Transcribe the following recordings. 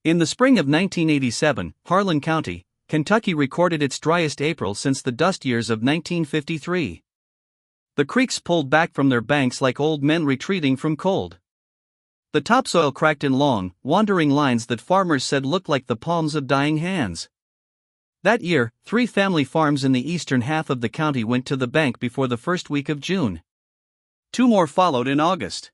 In the spring of 1987, Harlan County, Kentucky recorded its driest April since the dust years of 1953. The creeks pulled back from their banks like old men retreating from cold. The topsoil cracked in long, wandering lines that farmers said looked like the palms of dying hands. That year, 3 family farms in the eastern half of the county went to the bank before the first week of June. 2 more followed in August.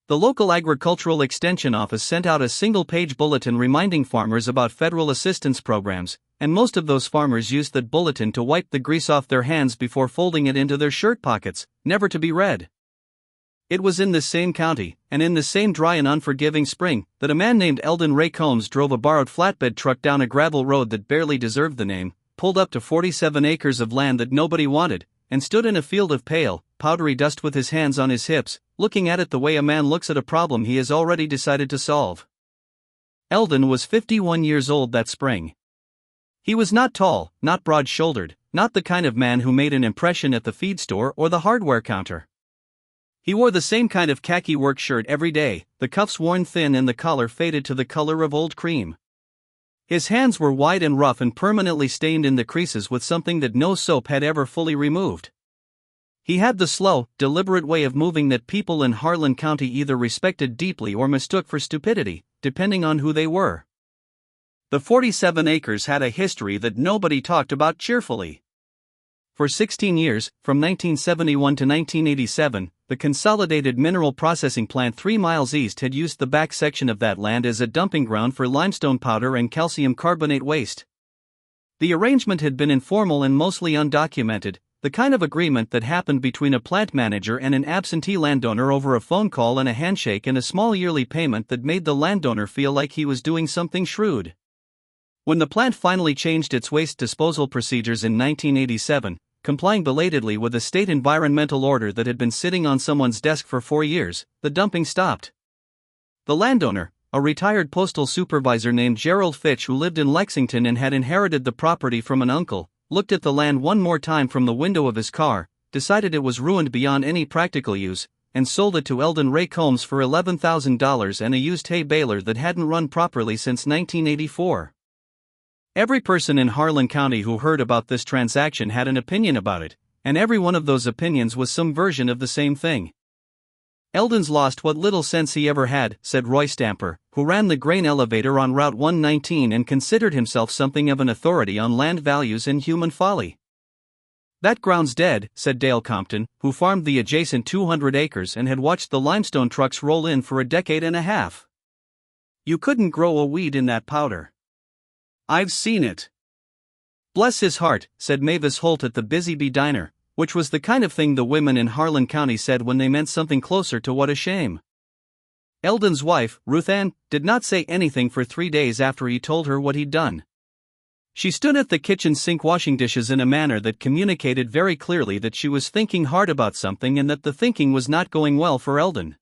The local agricultural extension office sent out a single-page bulletin reminding farmers about federal assistance programs, and most of those farmers used that bulletin to wipe the grease off their hands before folding it into their shirt pockets, never to be read. It was in this same county, and in the same dry and unforgiving spring, that a man named Eldon Ray Combs drove a borrowed flatbed truck down a gravel road that barely deserved the name, pulled up to 47 acres of land that nobody wanted, and stood in a field of pale, powdery dust with his hands on his hips, looking at it the way a man looks at a problem he has already decided to solve. Eldon was 51 years old that spring. He was not tall, not broad-shouldered, not the kind of man who made an impression at the feed store or the hardware counter. He wore the same kind of khaki work shirt every day, the cuffs worn thin and the collar faded to the color of old cream. His hands were wide and rough and permanently stained in the creases with something that no soap had ever fully removed. He had the slow, deliberate way of moving that people in Harlan County either respected deeply or mistook for stupidity, depending on who they were. The 47 acres had a history that nobody talked about cheerfully. For 16 years, from 1971 to 1987, the Consolidated Mineral Processing Plant 3 miles east had used the back section of that land as a dumping ground for limestone powder and calcium carbonate waste. The arrangement had been informal and mostly undocumented, the kind of agreement that happened between a plant manager and an absentee landowner over a phone call and a handshake and a small yearly payment that made the landowner feel like he was doing something shrewd. When the plant finally changed its waste disposal procedures in 1987, complying belatedly with a state environmental order that had been sitting on someone's desk for 4 years, the dumping stopped. The landowner, a retired postal supervisor named Gerald Fitch who lived in Lexington and had inherited the property from an uncle, looked at the land one more time from the window of his car, decided it was ruined beyond any practical use, and sold it to Eldon Ray Combs for $11,000 and a used hay baler that hadn't run properly since 1984. Every person in Harlan County who heard about this transaction had an opinion about it, and every one of those opinions was some version of the same thing. Eldon's lost what little sense he ever had, said Roy Stamper, who ran the grain elevator on Route 119 and considered himself something of an authority on land values and human folly. That ground's dead, said Dale Compton, who farmed the adjacent 200 acres and had watched the limestone trucks roll in for a decade and a half. You couldn't grow a weed in that powder. I've seen it. Bless his heart, said Mavis Holt at the Busy Bee Diner, which was the kind of thing the women in Harlan County said when they meant something closer to what a shame. Eldon's wife, Ruth Ann, did not say anything for 3 days after he told her what he'd done. She stood at the kitchen sink washing dishes in a manner that communicated very clearly that she was thinking hard about something and that the thinking was not going well for Eldon.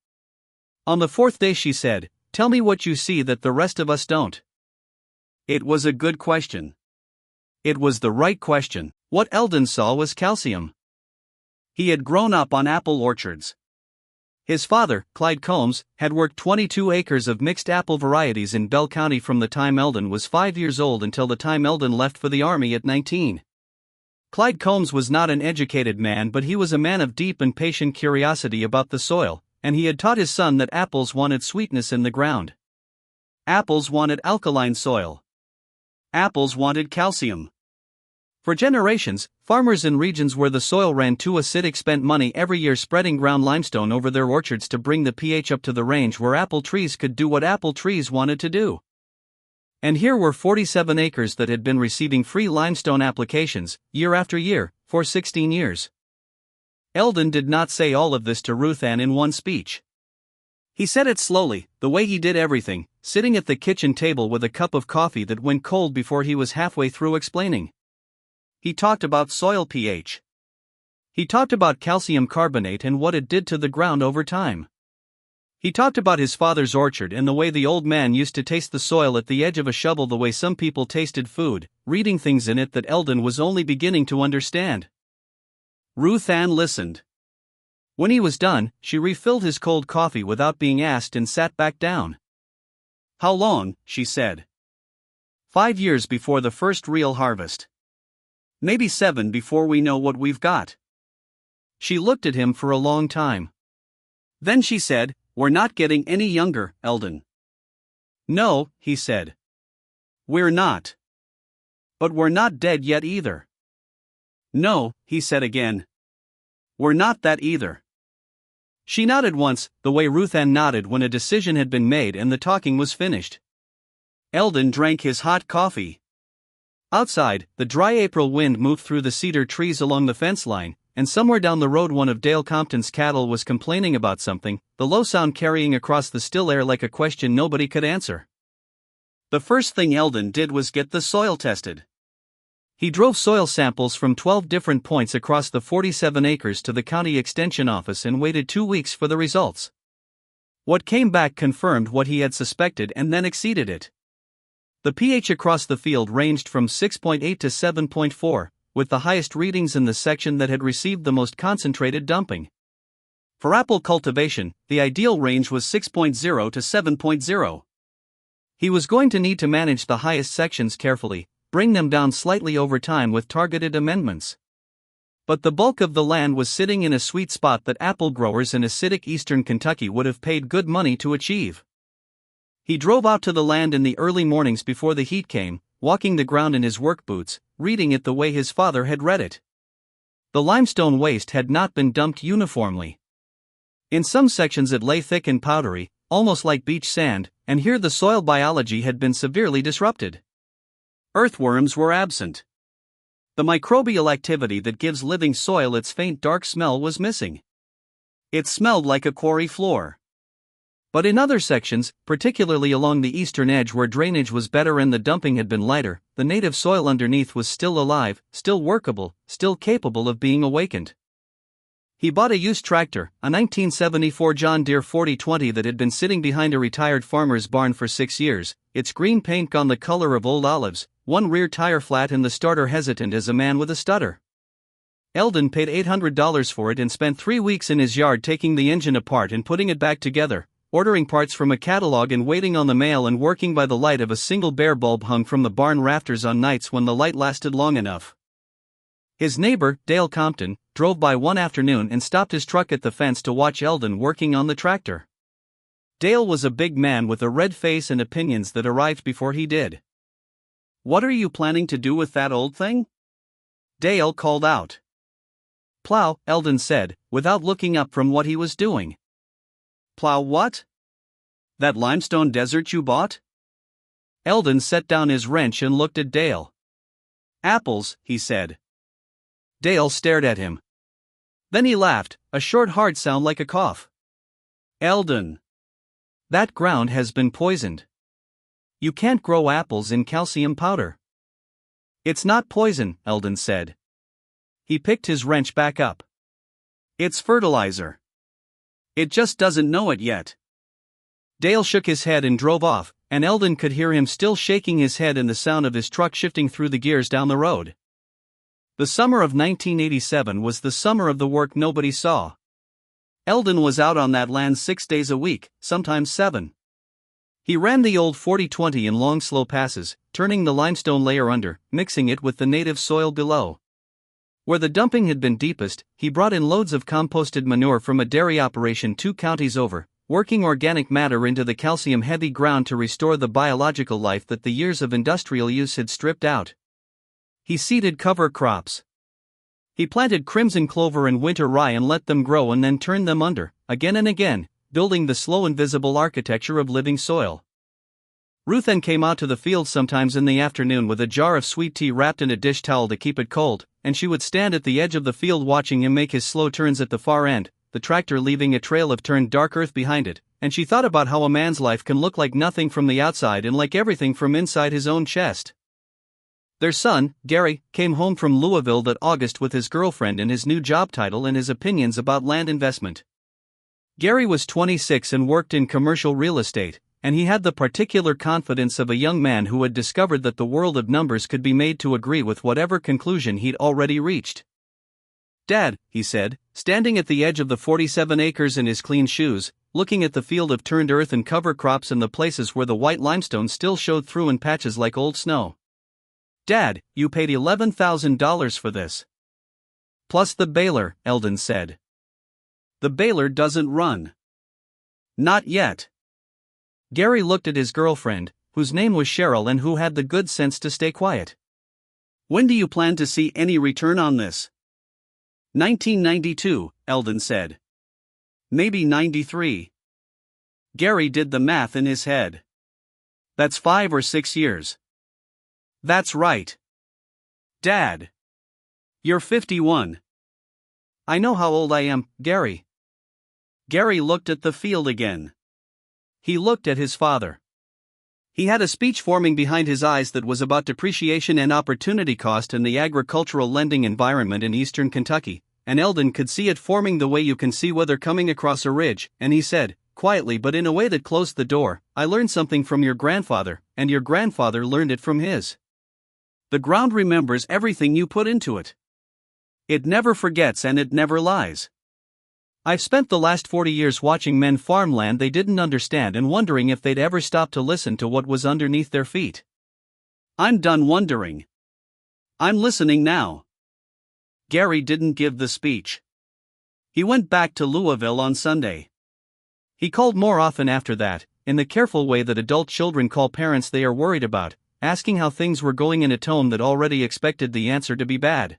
On the 4th day she said, "Tell me what you see that the rest of us don't." It was a good question. It was the right question. What Eldon saw was calcium. He had grown up on apple orchards. His father, Clyde Combs, had worked 22 acres of mixed apple varieties in Bell County from the time Eldon was 5 years old until the time Eldon left for the Army at 19. Clyde Combs was not an educated man, but he was a man of deep and patient curiosity about the soil, and he had taught his son that apples wanted sweetness in the ground. Apples wanted alkaline soil. Apples wanted calcium. For generations, farmers in regions where the soil ran too acidic spent money every year spreading ground limestone over their orchards to bring the pH up to the range where apple trees could do what apple trees wanted to do. And here were 47 acres that had been receiving free limestone applications, year after year, for 16 years. Eldon did not say all of this to Ruth Ann in one speech. He said it slowly, the way he did everything, sitting at the kitchen table with a cup of coffee that went cold before he was halfway through explaining. He talked about soil pH. He talked about calcium carbonate and what it did to the ground over time. He talked about his father's orchard and the way the old man used to taste the soil at the edge of a shovel the way some people tasted food, reading things in it that Eldon was only beginning to understand. Ruth Ann listened. When he was done, she refilled his cold coffee without being asked and sat back down. How long, she said. 5 years before the first real harvest. Maybe 7 before we know what we've got. She looked at him for a long time. Then she said, "We're not getting any younger, Eldon." "No," he said. "We're not. But we're not dead yet either." "No," he said again. "We're not that either." She nodded once, the way Ruth Ann nodded when a decision had been made and the talking was finished. Eldon drank his hot coffee. Outside, the dry April wind moved through the cedar trees along the fence line, and somewhere down the road one of Dale Compton's cattle was complaining about something, the low sound carrying across the still air like a question nobody could answer. The first thing Eldon did was get the soil tested. He drove soil samples from 12 different points across the 47 acres to the county extension office and waited 2 weeks for the results. What came back confirmed what he had suspected and then exceeded it. The pH across the field ranged from 6.8 to 7.4, with the highest readings in the section that had received the most concentrated dumping. For apple cultivation, the ideal range was 6.0 to 7.0. He was going to need to manage the highest sections carefully, bring them down slightly over time with targeted amendments. But the bulk of the land was sitting in a sweet spot that apple growers in acidic eastern Kentucky would have paid good money to achieve. He drove out to the land in the early mornings before the heat came, walking the ground in his work boots, reading it the way his father had read it. The limestone waste had not been dumped uniformly. In some sections it lay thick and powdery, almost like beach sand, and here the soil biology had been severely disrupted. Earthworms were absent. The microbial activity that gives living soil its faint dark smell was missing. It smelled like a quarry floor. But in other sections, particularly along the eastern edge where drainage was better and the dumping had been lighter, the native soil underneath was still alive, still workable, still capable of being awakened. He bought a used tractor, a 1974 John Deere 4020 that had been sitting behind a retired farmer's barn for 6 years, its green paint gone the color of old olives, one rear tire flat and the starter hesitant as a man with a stutter. Eldon paid $800 for it and spent 3 weeks in his yard taking the engine apart and putting it back together, ordering parts from a catalog and waiting on the mail and working by the light of a single bare bulb hung from the barn rafters on nights when the light lasted long enough. His neighbor, Dale Compton, drove by one afternoon and stopped his truck at the fence to watch Eldon working on the tractor. Dale was a big man with a red face and opinions that arrived before he did. "What are you planning to do with that old thing?" Dale called out. "Plow," Eldon said, without looking up from what he was doing. "Plow what? That limestone desert you bought?" Eldon set down his wrench and looked at Dale. "Apples," he said. Dale stared at him. Then he laughed, a short hard sound like a cough. "Eldon, that ground has been poisoned. You can't grow apples in calcium powder." "It's not poison," Eldon said. He picked his wrench back up. "It's fertilizer. It just doesn't know it yet." Dale shook his head and drove off, and Eldon could hear him still shaking his head and the sound of his truck shifting through the gears down the road. The summer of 1987 was the summer of the work nobody saw. Eldon was out on that land 6 days a week, sometimes 7. He ran the old 4020 in long slow passes, turning the limestone layer under, mixing it with the native soil below. Where the dumping had been deepest, he brought in loads of composted manure from a dairy operation 2 counties over, working organic matter into the calcium-heavy ground to restore the biological life that the years of industrial use had stripped out. He seeded cover crops. He planted crimson clover and winter rye and let them grow and then turned them under, again and again, building the slow invisible architecture of living soil. Ruth Ann came out to the field sometimes in the afternoon with a jar of sweet tea wrapped in a dish towel to keep it cold, and she would stand at the edge of the field watching him make his slow turns at the far end, the tractor leaving a trail of turned dark earth behind it, and she thought about how a man's life can look like nothing from the outside and like everything from inside his own chest. Their son, Gary, came home from Louisville that August with his girlfriend and his new job title and his opinions about land investment. Gary was 26 and worked in commercial real estate, and he had the particular confidence of a young man who had discovered that the world of numbers could be made to agree with whatever conclusion he'd already reached. "Dad," he said, standing at the edge of the 47 acres in his clean shoes, looking at the field of turned earth and cover crops and the places where the white limestone still showed through in patches like old snow. "Dad, you paid $11,000 for this. Plus the baler," Eldon said. "The baler doesn't run." "Not yet." Gary looked at his girlfriend, whose name was Cheryl and who had the good sense to stay quiet. "When do you plan to see any return on this?" 1992, Eldon said. "Maybe 93. Gary did the math in his head. "That's 5 or 6 years. "That's right. Dad. You're 51. "I know how old I am, Gary." Gary looked at the field again. He looked at his father. He had a speech forming behind his eyes that was about depreciation and opportunity cost in the agricultural lending environment in eastern Kentucky, and Eldon could see it forming the way you can see weather coming across a ridge, and he said, quietly but in a way that closed the door, "I learned something from your grandfather, and your grandfather learned it from his. The ground remembers everything you put into it. It never forgets and it never lies." I've spent the last 40 years watching men farm land they didn't understand and wondering if they'd ever stop to listen to what was underneath their feet. I'm done wondering. I'm listening now. Gary didn't give the speech. He went back to Louisville on Sunday. He called more often after that, in the careful way that adult children call parents they are worried about, asking how things were going in a tone that already expected the answer to be bad.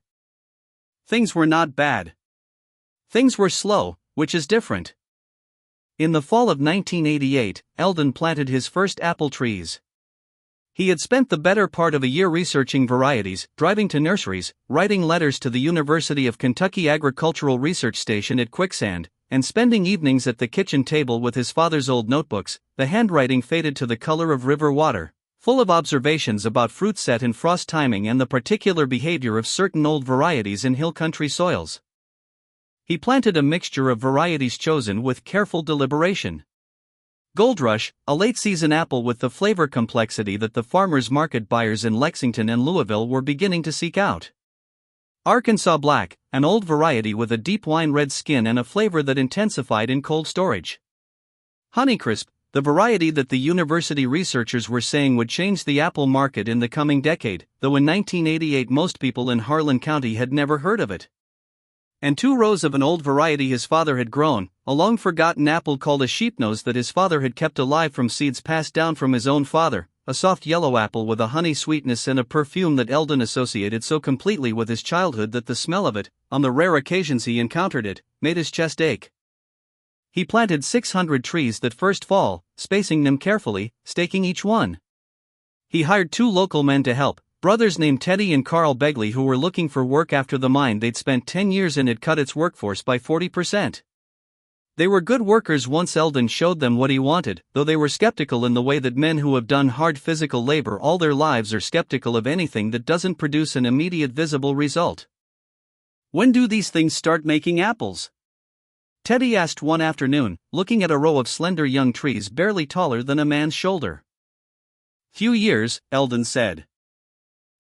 Things were not bad. Things were slow, which is different. In the fall of 1988, Eldon planted his first apple trees. He had spent the better part of a year researching varieties, driving to nurseries, writing letters to the University of Kentucky Agricultural Research Station at Quicksand, and spending evenings at the kitchen table with his father's old notebooks, the handwriting faded to the color of river water, full of observations about fruit set and frost timing and the particular behavior of certain old varieties in hill country soils. He planted a mixture of varieties chosen with careful deliberation. Gold Rush, a late-season apple with the flavor complexity that the farmers market buyers in Lexington and Louisville were beginning to seek out. Arkansas Black, an old variety with a deep wine red skin and a flavor that intensified in cold storage. Honeycrisp, the variety that the university researchers were saying would change the apple market in the coming decade, though in 1988 most people in Harlan County had never heard of it. And 2 rows of an old variety his father had grown, a long-forgotten apple called a sheepnose that his father had kept alive from seeds passed down from his own father, a soft yellow apple with a honey sweetness and a perfume that Eldon associated so completely with his childhood that the smell of it, on the rare occasions he encountered it, made his chest ache. He planted 600 trees that first fall, spacing them carefully, staking each one. He hired 2 local men to help, brothers named Teddy and Carl Begley, who were looking for work after the mine they'd spent 10 years in had cut its workforce by 40%. They were good workers once Eldon showed them what he wanted, though they were skeptical in the way that men who have done hard physical labor all their lives are skeptical of anything that doesn't produce an immediate visible result. "When do these things start making apples?" Teddy asked one afternoon, looking at a row of slender young trees barely taller than a man's shoulder. "Few years," Eldon said.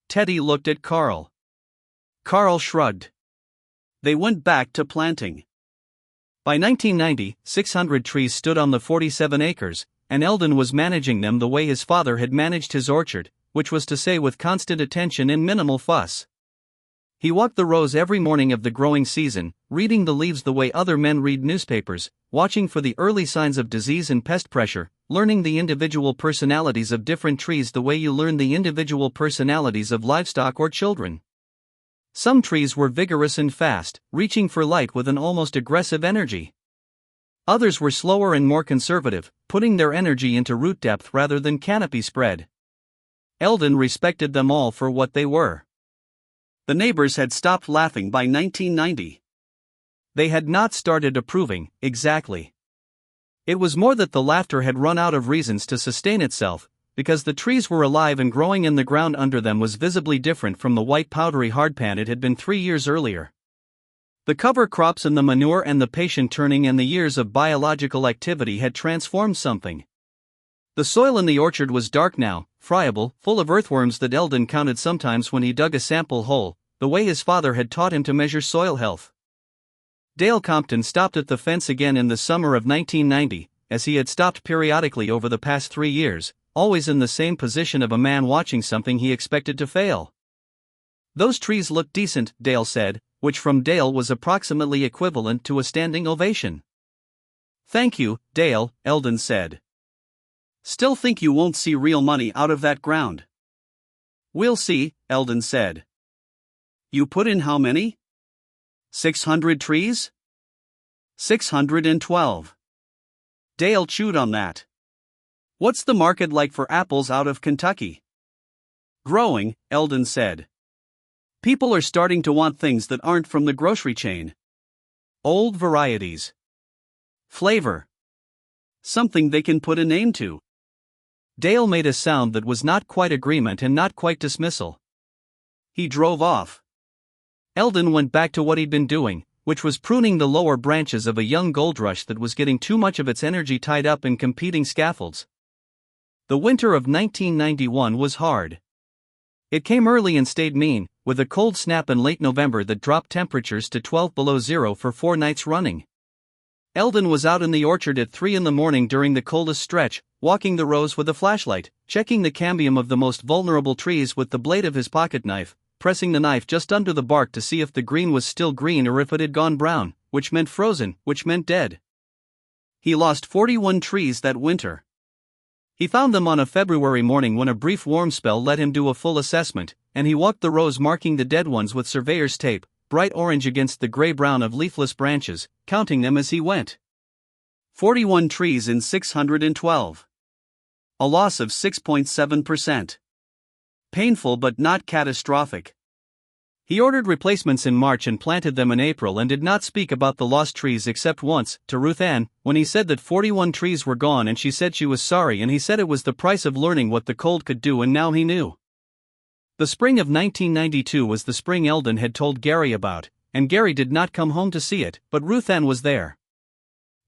Teddy looked at Carl. Carl shrugged. They went back to planting. By 1990, 600 trees stood on the 47 acres, and Eldon was managing them the way his father had managed his orchard, which was to say with constant attention and minimal fuss. He walked the rows every morning of the growing season, reading the leaves the way other men read newspapers, watching for the early signs of disease and pest pressure, learning the individual personalities of different trees the way you learn the individual personalities of livestock or children. Some trees were vigorous and fast, reaching for light with an almost aggressive energy. Others were slower and more conservative, putting their energy into root depth rather than canopy spread. Eldon respected them all for what they were. The neighbors had stopped laughing by 1990. They had not started approving, exactly. It was more that the laughter had run out of reasons to sustain itself, because the trees were alive and growing and the ground under them was visibly different from the white powdery hardpan it had been 3 years earlier. The cover crops and the manure and the patient turning and the years of biological activity had transformed something. The soil in the orchard was dark now, friable, full of earthworms that Eldon counted sometimes when he dug a sample hole, the way his father had taught him to measure soil health. Dale Compton stopped at the fence again in the summer of 1990, as he had stopped periodically over the past 3 years, always in the same position of a man watching something he expected to fail. "Those trees look decent," Dale said, which from Dale was approximately equivalent to a standing ovation. "Thank you, Dale," Eldon said. "Still think you won't see real money out of that ground?" "We'll see," Eldon said. "You put in how many?" 600 trees? 612. Dale chewed on that. "What's the market like for apples out of Kentucky?" "Growing," Eldon said. "People are starting to want things that aren't from the grocery chain. Old varieties. Flavor. Something they can put a name to." Dale made a sound that was not quite agreement and not quite dismissal. He drove off. Eldon went back to what he'd been doing, which was pruning the lower branches of a young goldrush that was getting too much of its energy tied up in competing scaffolds. The winter of 1991 was hard. It came early and stayed mean, with a cold snap in late November that dropped temperatures to 12 below zero for 4 nights running. Eldon was out in the orchard at 3 in the morning during the coldest stretch, walking the rows with a flashlight, checking the cambium of the most vulnerable trees with the blade of his pocket knife, pressing the knife just under the bark to see if the green was still green or if it had gone brown, which meant frozen, which meant dead. He lost 41 trees that winter. He found them on a February morning when a brief warm spell let him do a full assessment, and he walked the rows marking the dead ones with surveyor's tape, bright orange against the gray-brown of leafless branches, counting them as he went. 41 trees in 612. A loss of 6.7%. Painful but not catastrophic. He ordered replacements in March and planted them in April and did not speak about the lost trees except once, to Ruth Ann, when he said that 41 trees were gone and she said she was sorry and he said it was the price of learning what the cold could do and now he knew. The spring of 1992 was the spring Eldon had told Gary about, and Gary did not come home to see it, but Ruth Ann was there.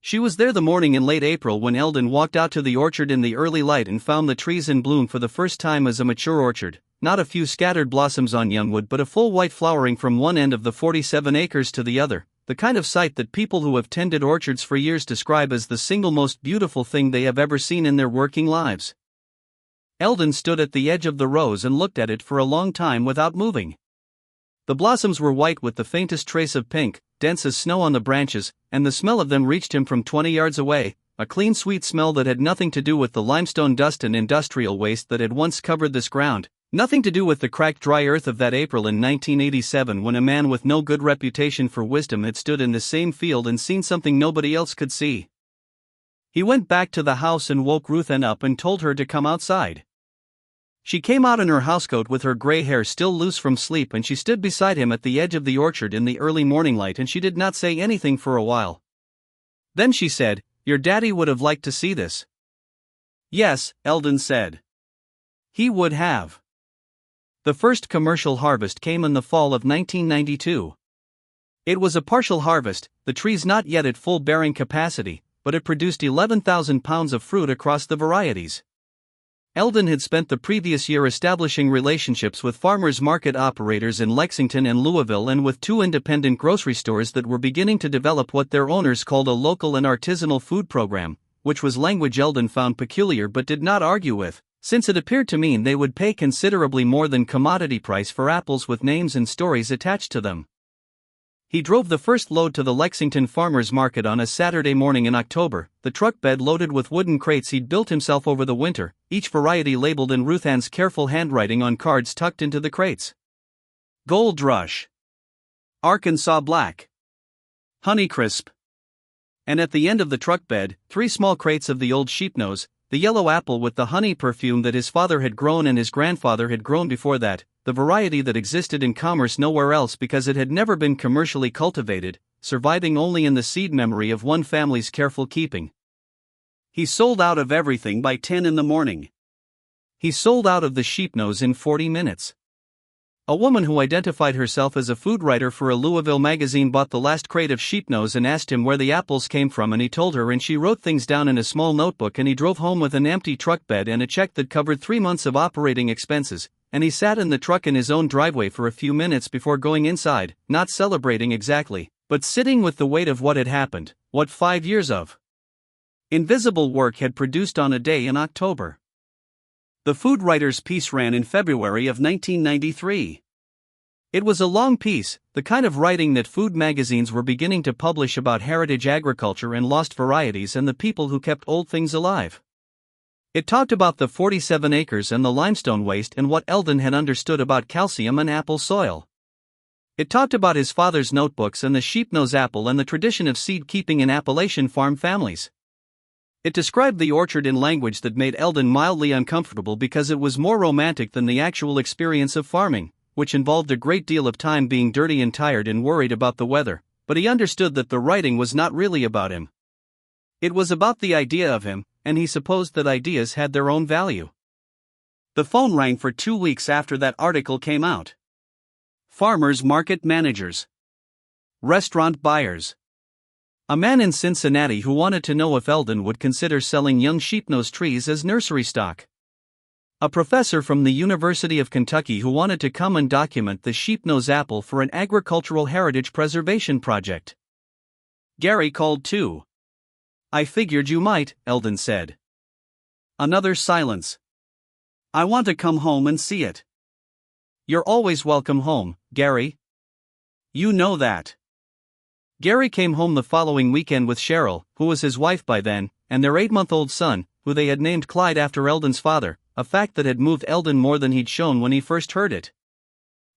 She was there the morning in late April when Eldon walked out to the orchard in the early light and found the trees in bloom for the first time as a mature orchard, not a few scattered blossoms on youngwood but a full white flowering from one end of the 47 acres to the other, the kind of sight that people who have tended orchards for years describe as the single most beautiful thing they have ever seen in their working lives. Eldon stood at the edge of the rows and looked at it for a long time without moving. The blossoms were white with the faintest trace of pink, dense as snow on the branches, and the smell of them reached him from 20 yards away, a clean sweet smell that had nothing to do with the limestone dust and industrial waste that had once covered this ground, nothing to do with the cracked dry earth of that April in 1987 when a man with no good reputation for wisdom had stood in the same field and seen something nobody else could see. He went back to the house and woke Ruth Ann up and told her to come outside. She came out in her housecoat with her gray hair still loose from sleep and she stood beside him at the edge of the orchard in the early morning light and she did not say anything for a while. Then she said, "Your daddy would have liked to see this." "Yes," Eldon said. "He would have." The first commercial harvest came in the fall of 1992. It was a partial harvest, the trees not yet at full bearing capacity, but it produced 11,000 pounds of fruit across the varieties. Eldon had spent the previous year establishing relationships with farmers market operators in Lexington and Louisville and with 2 independent grocery stores that were beginning to develop what their owners called a local and artisanal food program, which was language Eldon found peculiar but did not argue with, since it appeared to mean they would pay considerably more than commodity price for apples with names and stories attached to them. He drove the first load to the Lexington Farmers Market on a Saturday morning in October, the truck bed loaded with wooden crates he'd built himself over the winter, each variety labeled in Ruth Ann's careful handwriting on cards tucked into the crates. Gold Rush, Arkansas Black, Honeycrisp. And at the end of the truck bed, 3 small crates of the old sheepnose, the yellow apple with the honey perfume that his father had grown and his grandfather had grown before that, the variety that existed in commerce nowhere else because it had never been commercially cultivated, surviving only in the seed memory of one family's careful keeping. He sold out of everything by 10 in the morning. He sold out of the sheepnose in 40 minutes. A woman who identified herself as a food writer for a Louisville magazine bought the last crate of sheepnose and asked him where the apples came from and he told her and she wrote things down in a small notebook and he drove home with an empty truck bed and a check that covered 3 months of operating expenses, and he sat in the truck in his own driveway for a few minutes before going inside, not celebrating exactly, But sitting with the weight of what had happened, what 5 years of invisible work had produced on a day in October. The food writer's piece ran in February of 1993. It was a long piece, the kind of writing that food magazines were beginning to publish about heritage agriculture and lost varieties and the people who kept old things alive. It talked about the 47 acres and the limestone waste and what Eldon had understood about calcium and apple soil. It talked about his father's notebooks and the sheep-nose apple and the tradition of seed-keeping in Appalachian farm families. It described the orchard in language that made Eldon mildly uncomfortable because it was more romantic than the actual experience of farming, which involved a great deal of time being dirty and tired and worried about the weather, but he understood that the writing was not really about him. It was about the idea of him, and he supposed that ideas had their own value. The phone rang for 2 weeks after that article came out. Farmers market managers. Restaurant buyers. A man in Cincinnati who wanted to know if Eldon would consider selling young sheepnose trees as nursery stock. A professor from the University of Kentucky who wanted to come and document the sheepnose apple for an agricultural heritage preservation project. Gary called too. "I figured you might," Eldon said. Another silence. "I want to come home and see it." "You're always welcome home, Gary. You know that." Gary came home the following weekend with Cheryl, who was his wife by then, and their 8-month-old son, who they had named Clyde after Eldon's father, a fact that had moved Eldon more than he'd shown when he first heard it.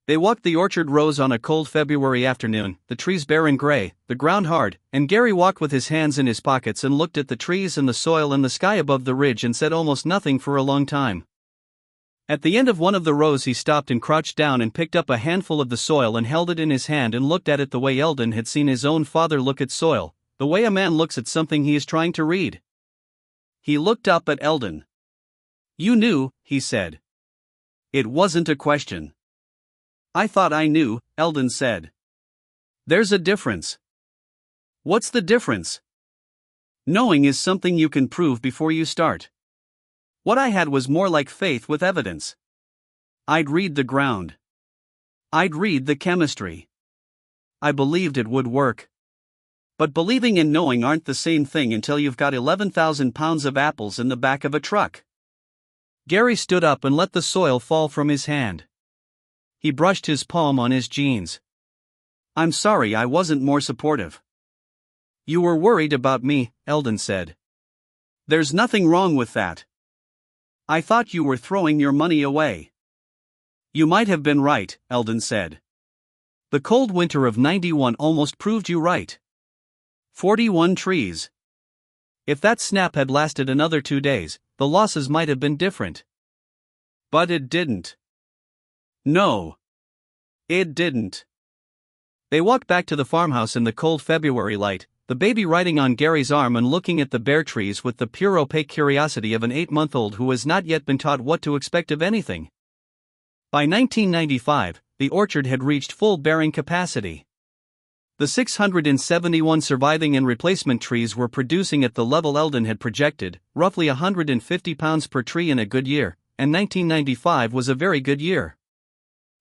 They walked the orchard rows on a cold February afternoon, the trees bare and gray, the ground hard, and Gary walked with his hands in his pockets and looked at the trees and the soil and the sky above the ridge and said almost nothing for a long time. At the end of one of the rows he stopped and crouched down and picked up a handful of the soil and held it in his hand and looked at it the way Eldon had seen his own father look at soil, the way a man looks at something he is trying to read. He looked up at Eldon. "You knew," he said. "It wasn't a question." "I thought I knew," Eldon said. "There's a difference." "What's the difference?" "Knowing is something you can prove before you start. What I had was more like faith with evidence. I'd read the ground. I'd read the chemistry. I believed it would work. But believing and knowing aren't the same thing until you've got 11,000 pounds of apples in the back of a truck." Gary stood up and let the soil fall from his hand. He brushed his palm on his jeans. "I'm sorry I wasn't more supportive." "You were worried about me," Eldon said. "There's nothing wrong with that. I thought you were throwing your money away." "You might have been right," Eldon said. "The cold winter of '91 almost proved you right. 41 trees. If that snap had lasted another 2 days, the losses might have been different. But it didn't. No. It didn't." They walked back to the farmhouse in the cold February light, the baby riding on Gary's arm and looking at the bare trees with the pure opaque curiosity of an 8-month-old who has not yet been taught what to expect of anything. By 1995, the orchard had reached full bearing capacity. The 671 surviving and replacement trees were producing at the level Eldon had projected, roughly 150 pounds per tree in a good year, and 1995 was a very good year.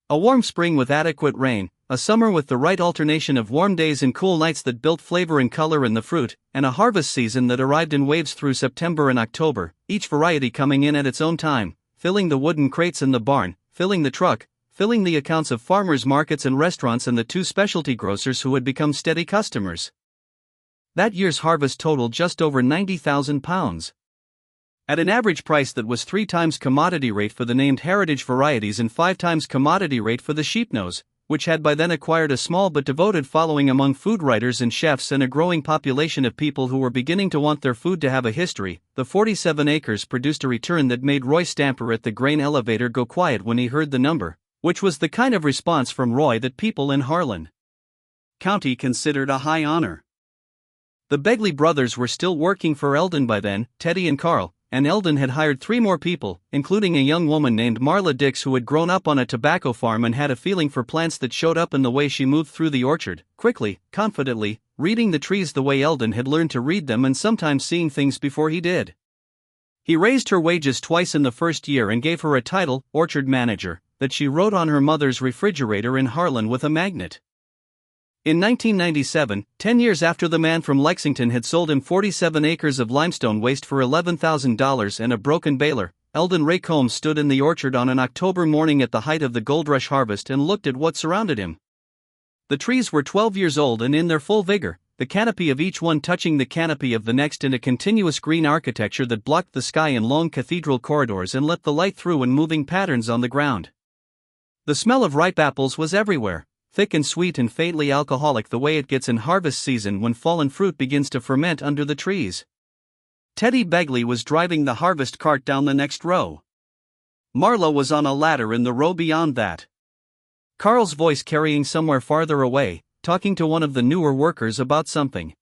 A warm spring with adequate rain, a summer with the right alternation of warm days and cool nights that built flavor and color in the fruit, and a harvest season that arrived in waves through September and October, each variety coming in at its own time, filling the wooden crates in the barn, filling the truck, filling the accounts of farmers markets and restaurants and the 2 specialty grocers who had become steady customers. That year's harvest totaled just over 90,000 pounds. At an average price that was 3 times commodity rate for the named heritage varieties and 5 times commodity rate for the sheepnose, which had by then acquired a small but devoted following among food writers and chefs and a growing population of people who were beginning to want their food to have a history, the 47 acres produced a return that made Roy Stamper at the grain elevator go quiet when he heard the number, which was the kind of response from Roy that people in Harlan County considered a high honor. The Begley brothers were still working for Eldon by then, Teddy and Carl, and Eldon had hired 3 more people, including a young woman named Marla Dix who had grown up on a tobacco farm and had a feeling for plants that showed up in the way she moved through the orchard, quickly, confidently, reading the trees the way Eldon had learned to read them and sometimes seeing things before he did. He raised her wages twice in the first year and gave her a title, orchard manager, that she wrote on her mother's refrigerator in Harlan with a magnet. In 1997, 10 years after the man from Lexington had sold him 47 acres of limestone waste for $11,000 and a broken baler, Eldon Ray Combs stood in the orchard on an October morning at the height of the gold rush harvest and looked at what surrounded him. The trees were 12 years old and in their full vigor, the canopy of each one touching the canopy of the next in a continuous green architecture that blocked the sky in long cathedral corridors and let the light through in moving patterns on the ground. The smell of ripe apples was everywhere, thick and sweet and faintly alcoholic the way it gets in harvest season when fallen fruit begins to ferment under the trees. Teddy Begley was driving the harvest cart down the next row. Marlo was on a ladder in the row beyond that. Carl's voice carrying somewhere farther away, talking to one of the newer workers about something.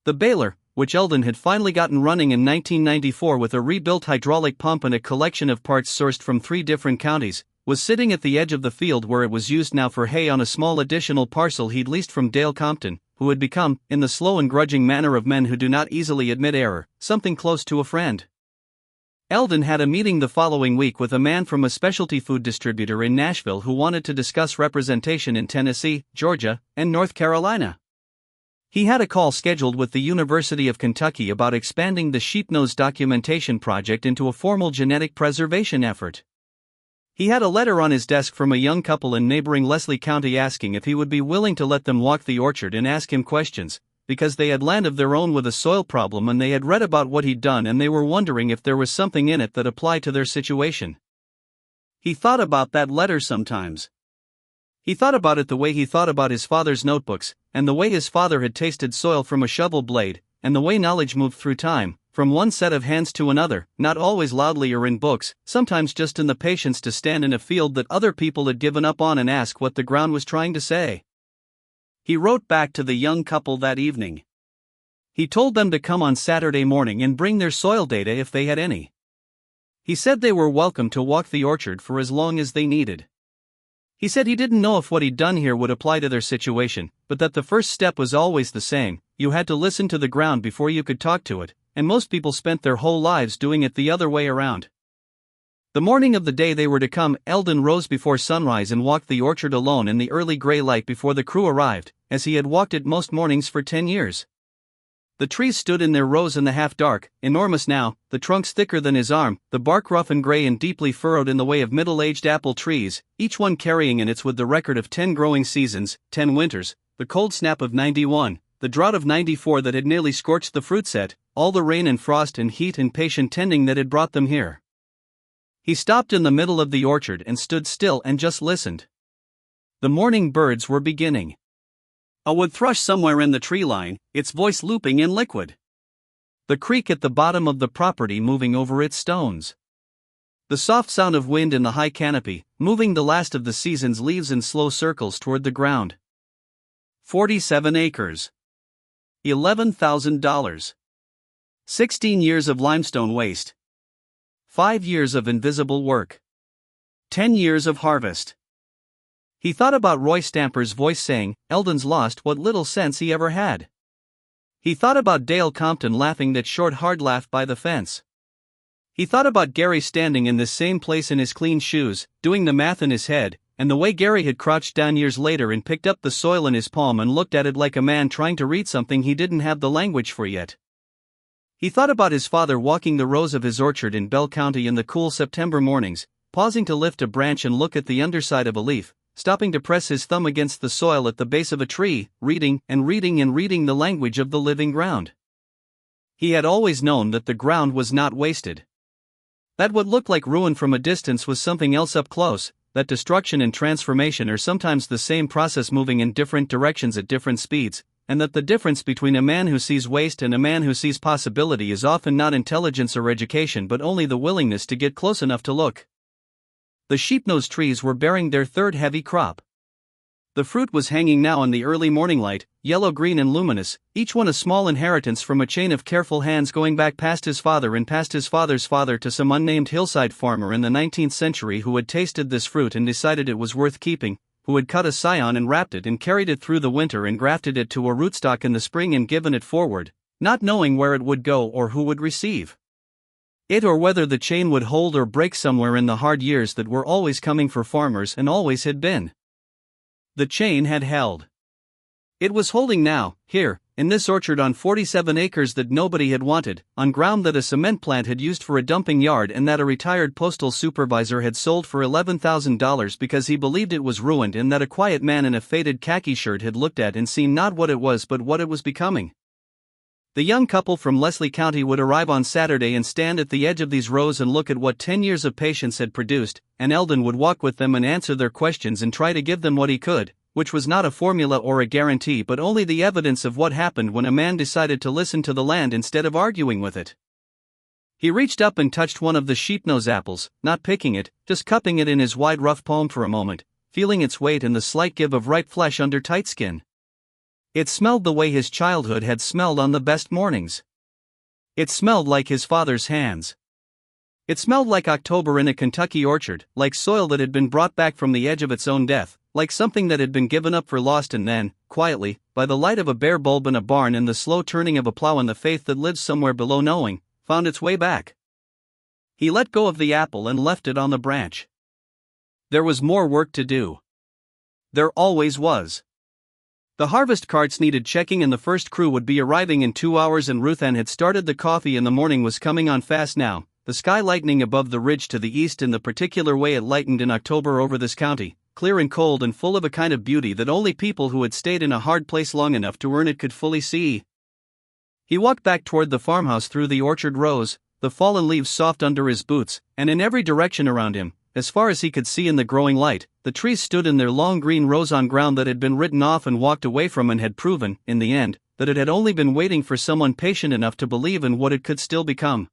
The baler, which Eldon had finally gotten running in 1994 with a rebuilt hydraulic pump and a collection of parts sourced from 3 different counties, was sitting at the edge of the field where it was used now for hay on a small additional parcel he'd leased from Dale Compton, who had become, in the slow and grudging manner of men who do not easily admit error, something close to a friend. Eldon had a meeting the following week with a man from a specialty food distributor in Nashville who wanted to discuss representation in Tennessee, Georgia, and North Carolina. He had a call scheduled with the University of Kentucky about expanding the sheepnose documentation project into a formal genetic preservation effort. He had a letter on his desk from a young couple in neighboring Leslie County asking if he would be willing to let them walk the orchard and ask him questions, because they had land of their own with a soil problem and they had read about what he'd done and they were wondering if there was something in it that applied to their situation. He thought about that letter sometimes. He thought about it the way he thought about his father's notebooks, and the way his father had tasted soil from a shovel blade, and the way knowledge moved through time, from one set of hands to another, not always loudly or in books, sometimes just in the patience to stand in a field that other people had given up on and ask what the ground was trying to say. He wrote back to the young couple that evening. He told them to come on Saturday morning and bring their soil data if they had any. He said they were welcome to walk the orchard for as long as they needed. He said he didn't know if what he'd done here would apply to their situation, but that the first step was always the same: you had to listen to the ground before you could talk to it, and most people spent their whole lives doing it the other way around. The morning of the day they were to come, Eldon rose before sunrise and walked the orchard alone in the early gray light before the crew arrived, as he had walked it most mornings for 10 years. The trees stood in their rows in the half-dark, enormous now, the trunks thicker than his arm, the bark rough and gray and deeply furrowed in the way of middle-aged apple trees, each one carrying in its wood the record of 10 growing seasons, 10 winters, the cold snap of 91, the drought of 94 that had nearly scorched the fruit set, all the rain and frost and heat and patient tending that had brought them here. He stopped in the middle of the orchard and stood still and just listened. The morning birds were beginning. A wood thrush somewhere in the tree line, its voice looping in liquid. The creek at the bottom of the property moving over its stones. The soft sound of wind in the high canopy, moving the last of the season's leaves in slow circles toward the ground. 47 acres. $11,000. 16 years of limestone waste. 5 years of invisible work. 10 years of harvest. He thought about Roy Stamper's voice saying, "Eldon's lost what little sense he ever had." He thought about Dale Compton laughing that short hard laugh by the fence. He thought about Gary standing in this same place in his clean shoes, doing the math in his head, and the way Gary had crouched down years later and picked up the soil in his palm and looked at it like a man trying to read something he didn't have the language for yet. He thought about his father walking the rows of his orchard in Bell County in the cool September mornings, pausing to lift a branch and look at the underside of a leaf, stopping to press his thumb against the soil at the base of a tree, reading and reading and reading the language of the living ground. He had always known that the ground was not wasted. That what looked like ruin from a distance was something else up close, that destruction and transformation are sometimes the same process moving in different directions at different speeds, and that the difference between a man who sees waste and a man who sees possibility is often not intelligence or education but only the willingness to get close enough to look. The sheepnose trees were bearing their third heavy crop. The fruit was hanging now in the early morning light, yellow-green and luminous, each one a small inheritance from a chain of careful hands going back past his father and past his father's father to some unnamed hillside farmer in the 19th century who had tasted this fruit and decided it was worth keeping, who had cut a scion and wrapped it and carried it through the winter and grafted it to a rootstock in the spring and given it forward, not knowing where it would go or who would receive it or whether the chain would hold or break somewhere in the hard years that were always coming for farmers and always had been. The chain had held. It was holding now, here, in this orchard on 47 acres that nobody had wanted, on ground that a cement plant had used for a dumping yard and that a retired postal supervisor had sold for $11,000 because he believed it was ruined, and that a quiet man in a faded khaki shirt had looked at and seen not what it was but what it was becoming. The young couple from Leslie County would arrive on Saturday and stand at the edge of these rows and look at what 10 years of patience had produced, and Eldon would walk with them and answer their questions and try to give them what he could, which was not a formula or a guarantee but only the evidence of what happened when a man decided to listen to the land instead of arguing with it. He reached up and touched one of the sheepnose apples, not picking it, just cupping it in his wide rough palm for a moment, feeling its weight and the slight give of ripe flesh under tight skin. It smelled the way his childhood had smelled on the best mornings. It smelled like his father's hands. It smelled like October in a Kentucky orchard, like soil that had been brought back from the edge of its own death, like something that had been given up for lost and then, quietly, by the light of a bare bulb in a barn and the slow turning of a plow and the faith that lives somewhere below knowing, found its way back. He let go of the apple and left it on the branch. There was more work to do. There always was. The harvest carts needed checking and the first crew would be arriving in 2 hours, and Ruth Ann had started the coffee and the morning was coming on fast now, the sky lightening above the ridge to the east in the particular way it lightened in October over this county, clear and cold and full of a kind of beauty that only people who had stayed in a hard place long enough to earn it could fully see. He walked back toward the farmhouse through the orchard rows, the fallen leaves soft under his boots, and in every direction around him, as far as he could see in the growing light, the trees stood in their long green rows on ground that had been ridden off and walked away from and had proven, in the end, that it had only been waiting for someone patient enough to believe in what it could still become.